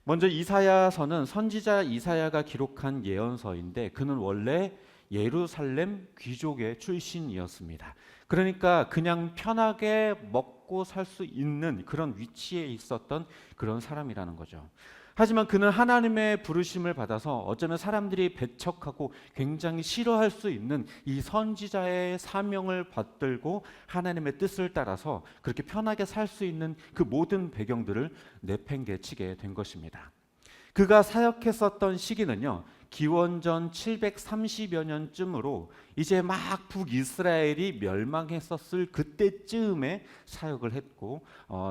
먼저 이사야서는 선지자 이사야가 기록한 예언서인데 그는 원래 예루살렘 귀족의 출신이었습니다. 그러니까 그냥 편하게 먹고 살 수 있는 그런 위치에 있었던 그런 사람이라는 거죠. 하지만 그는 하나님의 부르심을 받아서 어쩌면 사람들이 배척하고 굉장히 싫어할 수 있는 이 선지자의 사명을 받들고 하나님의 뜻을 따라서 그렇게 편하게 살 수 있는 그 모든 배경들을 내팽개치게 된 것입니다. 그가 사역했었던 시기는요, 기원전 730여 년쯤으로 이제 막 북이스라엘이 멸망했었을 그때쯤에 사역을 했고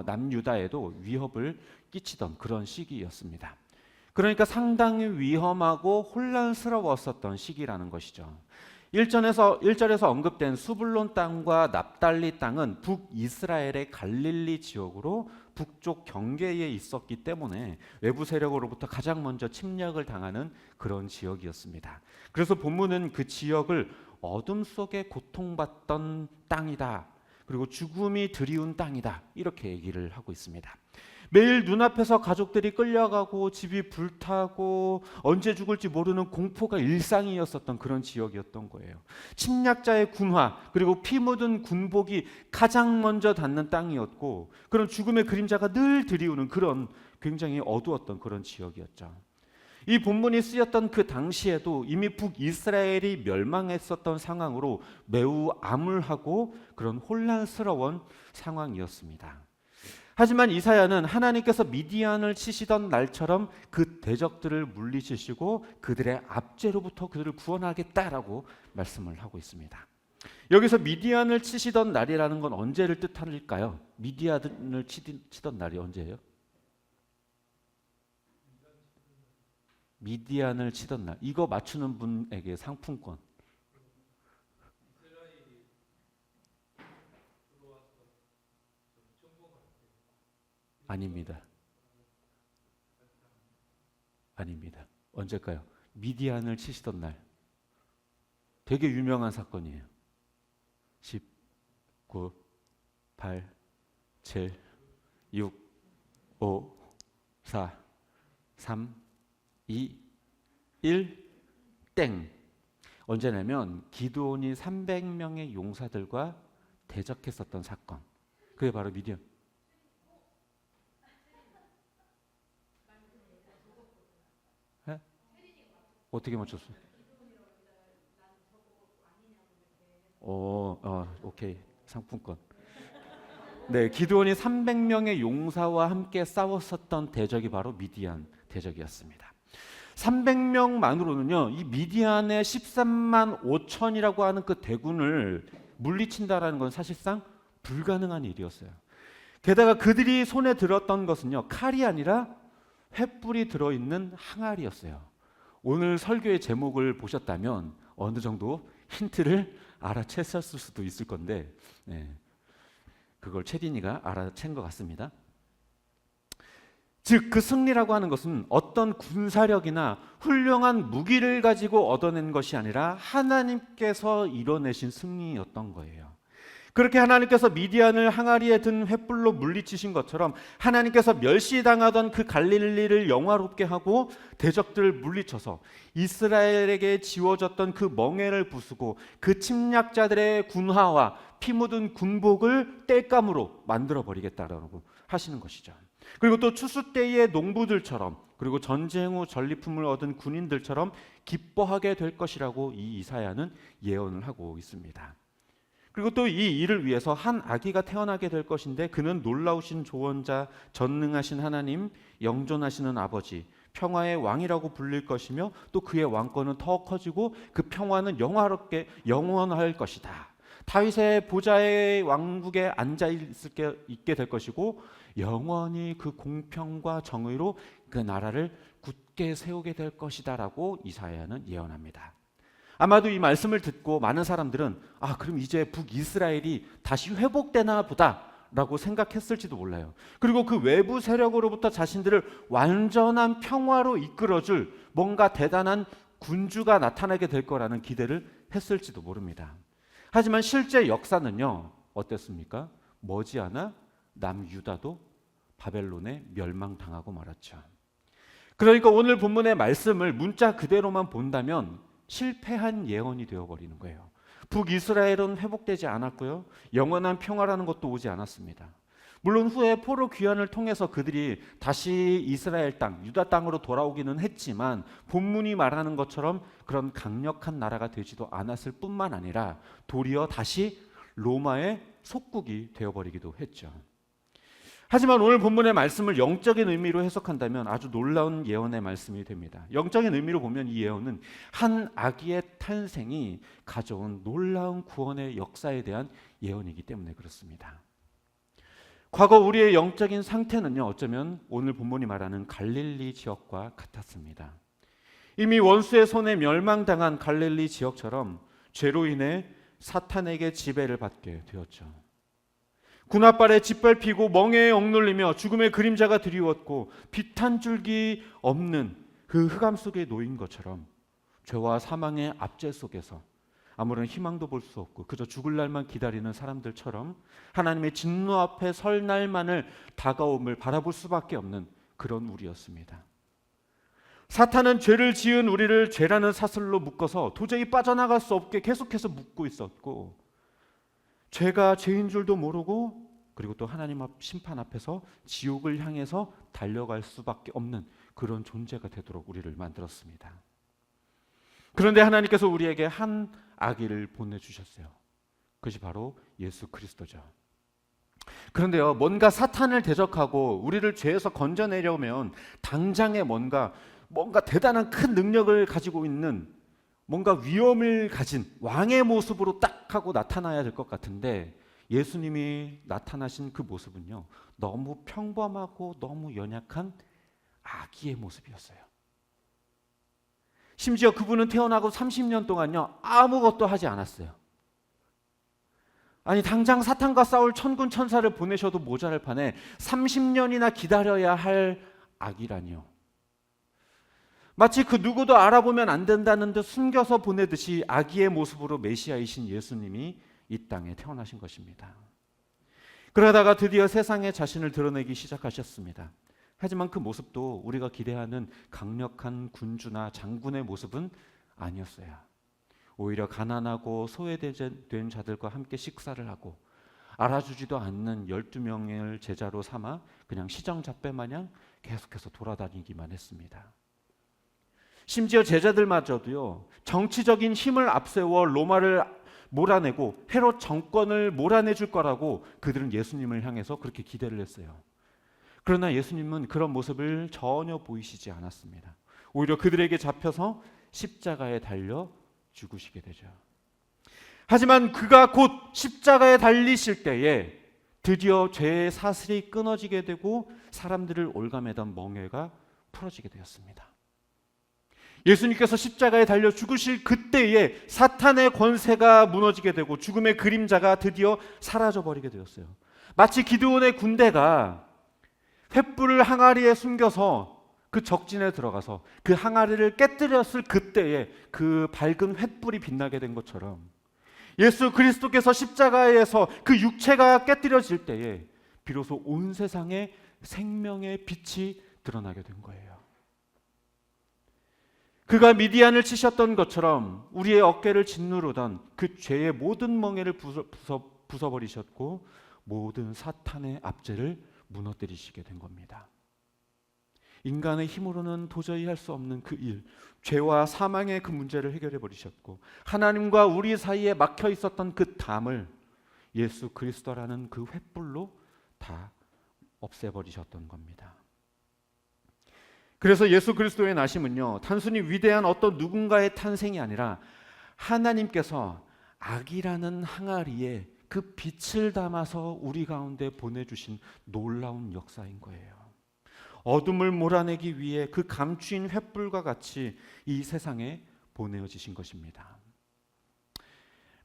남유다에도 위협을 끼치던 그런 시기였습니다. 그러니까 상당히 위험하고 혼란스러웠었던 시기라는 것이죠. 1절에서 언급된 수불론 땅과 납달리 땅은 북이스라엘의 갈릴리 지역으로 북쪽 경계에 있었기 때문에 외부 세력으로부터 가장 먼저 침략을 당하는 그런 지역이었습니다. 그래서 본문은 그 지역을 어둠 속에 고통받던 땅이다, 그리고 죽음이 드리운 땅이다, 이렇게 얘기를 하고 있습니다. 매일 눈앞에서 가족들이 끌려가고 집이 불타고 언제 죽을지 모르는 공포가 일상이었었던 그런 지역이었던 거예요. 침략자의 군화 그리고 피 묻은 군복이 가장 먼저 닿는 땅이었고 그런 죽음의 그림자가 늘 드리우는 그런 굉장히 어두웠던 그런 지역이었죠. 이 본문이 쓰였던 그 당시에도 이미 북이스라엘이 멸망했었던 상황으로 매우 암울하고 그런 혼란스러운 상황이었습니다. 하지만 이사야는 하나님께서 미디안을 치시던 날처럼 그 대적들을 물리치시고 그들의 압제로부터 그들을 구원하겠다라고 말씀을 하고 있습니다. 여기서 미디안을 치시던 날이라는 건 언제를 뜻할까요? 미디안을 치던 날이 언제예요? 미디안을 치던 날. 이거 맞추는 분에게 상품권. 아닙니다. 아닙니다. 언제일까요? 미디안을 치시던 날. 되게 유명한 사건이에요. 10, 9, 8, 7, 6, 5, 4, 3, 2, 1, 땡. 언제냐면 기드온이 300명의 용사들과 대적했었던 사건. 그게 바로 미디안. 네? 어떻게 맞췄어요? 오케이. 상품권. 네, 기드온이 300명의 용사와 함께 싸웠었던 대적이 바로 미디안 대적이었습니다. 300명만으로는요, 이 미디안의 13만 5천이라고 하는 그 대군을 물리친다라는 건 사실상 불가능한 일이었어요. 게다가 그들이 손에 들었던 것은요, 칼이 아니라 횃불이 들어있는 항아리였어요. 오늘 설교의 제목을 보셨다면 어느 정도 힌트를 알아챘을 수도 있을 건데, 네, 그걸 채린이가 알아챈 것 같습니다. 즉 그 승리라고 하는 것은 어떤 군사력이나 훌륭한 무기를 가지고 얻어낸 것이 아니라 하나님께서 이뤄내신 승리였던 거예요. 그렇게 하나님께서 미디안을 항아리에 든 횃불로 물리치신 것처럼 하나님께서 멸시당하던 그 갈릴리를 영화롭게 하고 대적들을 물리쳐서 이스라엘에게 지워졌던 그 멍에를 부수고 그 침략자들의 군화와 피 묻은 군복을 땔감으로 만들어버리겠다라고 하시는 것이죠. 그리고 또 추수 때의 농부들처럼, 그리고 전쟁 후 전리품을 얻은 군인들처럼 기뻐하게 될 것이라고 이 이사야는 예언을 하고 있습니다. 그리고 또 이 일을 위해서 한 아기가 태어나게 될 것인데 그는 놀라우신 조언자, 전능하신 하나님, 영존하시는 아버지, 평화의 왕이라고 불릴 것이며 또 그의 왕권은 더 커지고 그 평화는 영원할 것이다. 다윗의 보좌의 왕국에 앉아 있게 될 것이고 영원히 그 공평과 정의로 그 나라를 굳게 세우게 될 것이다라고 이사야는 예언합니다. 아마도 이 말씀을 듣고 많은 사람들은 그럼 이제 북이스라엘이 다시 회복되나 보다라고 생각했을지도 몰라요. 그리고 그 외부 세력으로부터 자신들을 완전한 평화로 이끌어줄 뭔가 대단한 군주가 나타나게 될 거라는 기대를 했을지도 모릅니다. 하지만 실제 역사는요, 어땠습니까? 머지않아 남유다도 바벨론에 멸망당하고 말았죠. 그러니까 오늘 본문의 말씀을 문자 그대로만 본다면 실패한 예언이 되어버리는 거예요. 북이스라엘은 회복되지 않았고요. 영원한 평화라는 것도 오지 않았습니다. 물론 후에 포로 귀환을 통해서 그들이 다시 이스라엘 땅, 유다 땅으로 돌아오기는 했지만 본문이 말하는 것처럼 그런 강력한 나라가 되지도 않았을 뿐만 아니라 도리어 다시 로마의 속국이 되어버리기도 했죠. 하지만 오늘 본문의 말씀을 영적인 의미로 해석한다면 아주 놀라운 예언의 말씀이 됩니다. 영적인 의미로 보면 이 예언은 한 아기의 탄생이 가져온 놀라운 구원의 역사에 대한 예언이기 때문에 그렇습니다. 과거 우리의 영적인 상태는요, 어쩌면 오늘 본문이 말하는 갈릴리 지역과 같았습니다. 이미 원수의 손에 멸망당한 갈릴리 지역처럼 죄로 인해 사탄에게 지배를 받게 되었죠. 군홧발에 짓밟히고 멍에에 억눌리며 죽음의 그림자가 드리웠고 빛 한 줄기 없는 그 흑암 속에 놓인 것처럼 죄와 사망의 압제 속에서 아무런 희망도 볼 수 없고 그저 죽을 날만 기다리는 사람들처럼 하나님의 진노 앞에 설 날만을 다가옴을 바라볼 수밖에 없는 그런 우리였습니다. 사탄은 죄를 지은 우리를 죄라는 사슬로 묶어서 도저히 빠져나갈 수 없게 계속해서 묶고 있었고, 죄가 죄인 줄도 모르고 그리고 또 하나님 앞 심판 앞에서 지옥을 향해서 달려갈 수밖에 없는 그런 존재가 되도록 우리를 만들었습니다. 그런데 하나님께서 우리에게 한 아기를 보내주셨어요. 그것이 바로 예수 그리스도죠. 그런데요, 뭔가 사탄을 대적하고 우리를 죄에서 건져내려면 당장에 뭔가 대단한 큰 능력을 가지고 있는 뭔가 위엄을 가진 왕의 모습으로 딱 하고 나타나야 될 것 같은데, 예수님이 나타나신 그 모습은요, 너무 평범하고 너무 연약한 아기의 모습이었어요. 심지어 그분은 태어나고 30년 동안요, 아무것도 하지 않았어요. 아니, 당장 사탄과 싸울 천군 천사를 보내셔도 모자랄 판에 30년이나 기다려야 할 아기라니요. 마치 그 누구도 알아보면 안 된다는 듯 숨겨서 보내듯이 아기의 모습으로 메시아이신 예수님이 이 땅에 태어나신 것입니다. 그러다가 드디어 세상에 자신을 드러내기 시작하셨습니다. 하지만 그 모습도 우리가 기대하는 강력한 군주나 장군의 모습은 아니었어요. 오히려 가난하고 소외된 자들과 함께 식사를 하고 알아주지도 않는 12명을 제자로 삼아 그냥 시정잡배 마냥 계속해서 돌아다니기만 했습니다. 심지어 제자들마저도요, 정치적인 힘을 앞세워 로마를 몰아내고 헤롯 정권을 몰아내줄 거라고 그들은 예수님을 향해서 그렇게 기대를 했어요. 그러나 예수님은 그런 모습을 전혀 보이시지 않았습니다. 오히려 그들에게 잡혀서 십자가에 달려 죽으시게 되죠. 하지만 그가 곧 십자가에 달리실 때에 드디어 죄의 사슬이 끊어지게 되고 사람들을 올가매던 멍에가 풀어지게 되었습니다. 예수님께서 십자가에 달려 죽으실 그때에 사탄의 권세가 무너지게 되고 죽음의 그림자가 드디어 사라져버리게 되었어요. 마치 기드온의 군대가 횃불을 항아리에 숨겨서 그 적진에 들어가서 그 항아리를 깨뜨렸을 그때에 그 밝은 횃불이 빛나게 된 것처럼 예수 그리스도께서 십자가에서 그 육체가 깨뜨려질 때에 비로소 온 세상에 생명의 빛이 드러나게 된 거예요. 그가 미디안을 치셨던 것처럼 우리의 어깨를 짓누르던 그 죄의 모든 멍에를 부숴버리셨고 모든 사탄의 압제를 무너뜨리시게 된 겁니다. 인간의 힘으로는 도저히 할 수 없는 그 일, 죄와 사망의 그 문제를 해결해 버리셨고 하나님과 우리 사이에 막혀 있었던 그 담을 예수 그리스도라는 그 횃불로 다 없애버리셨던 겁니다. 그래서 예수 그리스도의 나심은요, 단순히 위대한 어떤 누군가의 탄생이 아니라 하나님께서 악이라는 항아리에 그 빛을 담아서 우리 가운데 보내주신 놀라운 역사인 거예요. 어둠을 몰아내기 위해 그 감추인 횃불과 같이 이 세상에 보내어지신 것입니다.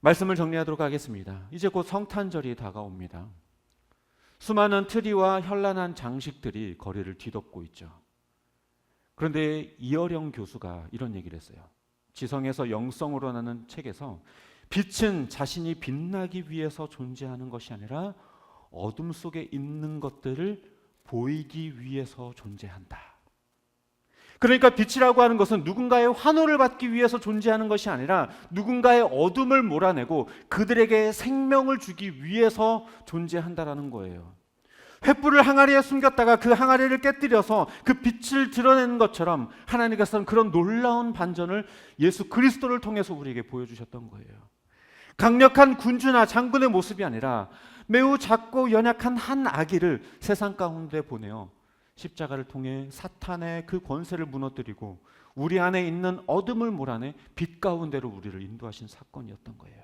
말씀을 정리하도록 하겠습니다. 이제 곧 성탄절이 다가옵니다. 수많은 트리와 현란한 장식들이 거리를 뒤덮고 있죠. 그런데 이어령 교수가 이런 얘기를 했어요. 지성에서 영성으로 나는 책에서 빛은 자신이 빛나기 위해서 존재하는 것이 아니라 어둠 속에 있는 것들을 보이기 위해서 존재한다. 그러니까 빛이라고 하는 것은 누군가의 환호를 받기 위해서 존재하는 것이 아니라 누군가의 어둠을 몰아내고 그들에게 생명을 주기 위해서 존재한다라는 거예요. 횃불을 항아리에 숨겼다가 그 항아리를 깨뜨려서 그 빛을 드러내는 것처럼 하나님께서는 그런 놀라운 반전을 예수 그리스도를 통해서 우리에게 보여주셨던 거예요. 강력한 군주나 장군의 모습이 아니라 매우 작고 연약한 한 아기를 세상 가운데 보내어 십자가를 통해 사탄의 그 권세를 무너뜨리고 우리 안에 있는 어둠을 몰아내 빛 가운데로 우리를 인도하신 사건이었던 거예요.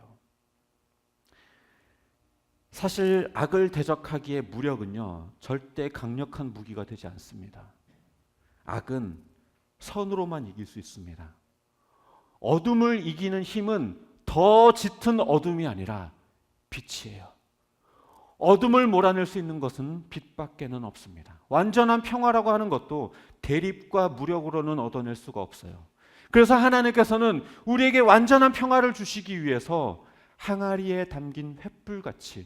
사실 악을 대적하기에 무력은요, 절대 강력한 무기가 되지 않습니다. 악은 선으로만 이길 수 있습니다. 어둠을 이기는 힘은 더 짙은 어둠이 아니라 빛이에요. 어둠을 몰아낼 수 있는 것은 빛밖에는 없습니다. 완전한 평화라고 하는 것도 대립과 무력으로는 얻어낼 수가 없어요. 그래서 하나님께서는 우리에게 완전한 평화를 주시기 위해서 항아리에 담긴 횃불같이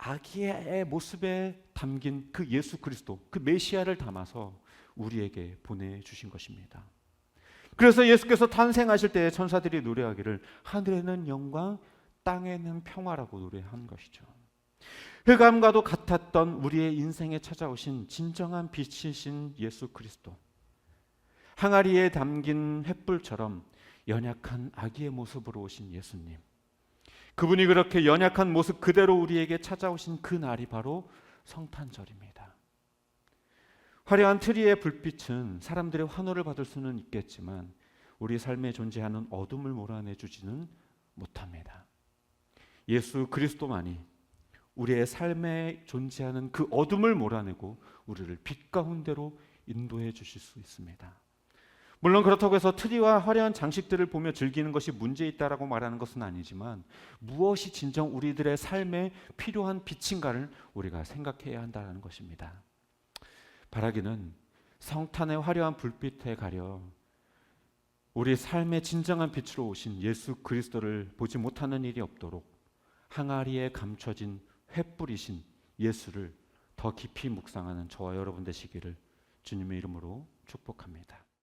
아기의 모습에 담긴 그 예수 그리스도, 그 메시아를 담아서 우리에게 보내주신 것입니다. 그래서 예수께서 탄생하실 때 천사들이 노래하기를 하늘에는 영광, 땅에는 평화라고 노래한 것이죠. 흑암과도 같았던 우리의 인생에 찾아오신 진정한 빛이신 예수 그리스도, 항아리에 담긴 횃불처럼 연약한 아기의 모습으로 오신 예수님, 그분이 그렇게 연약한 모습 그대로 우리에게 찾아오신 그 날이 바로 성탄절입니다. 화려한 트리의 불빛은 사람들의 환호를 받을 수는 있겠지만 우리 삶에 존재하는 어둠을 몰아내주지는 못합니다. 예수 그리스도만이 우리의 삶에 존재하는 그 어둠을 몰아내고 우리를 빛 가운데로 인도해 주실 수 있습니다. 물론 그렇다고 해서 트리와 화려한 장식들을 보며 즐기는 것이 문제 있다라고 말하는 것은 아니지만 무엇이 진정 우리들의 삶에 필요한 빛인가를 우리가 생각해야 한다는 것입니다. 바라기는 성탄의 화려한 불빛에 가려 우리 삶의 진정한 빛으로 오신 예수 그리스도를 보지 못하는 일이 없도록 항아리에 감춰진 횃불이신 예수를 더 깊이 묵상하는 저와 여러분 되시기를 주님의 이름으로 축복합니다.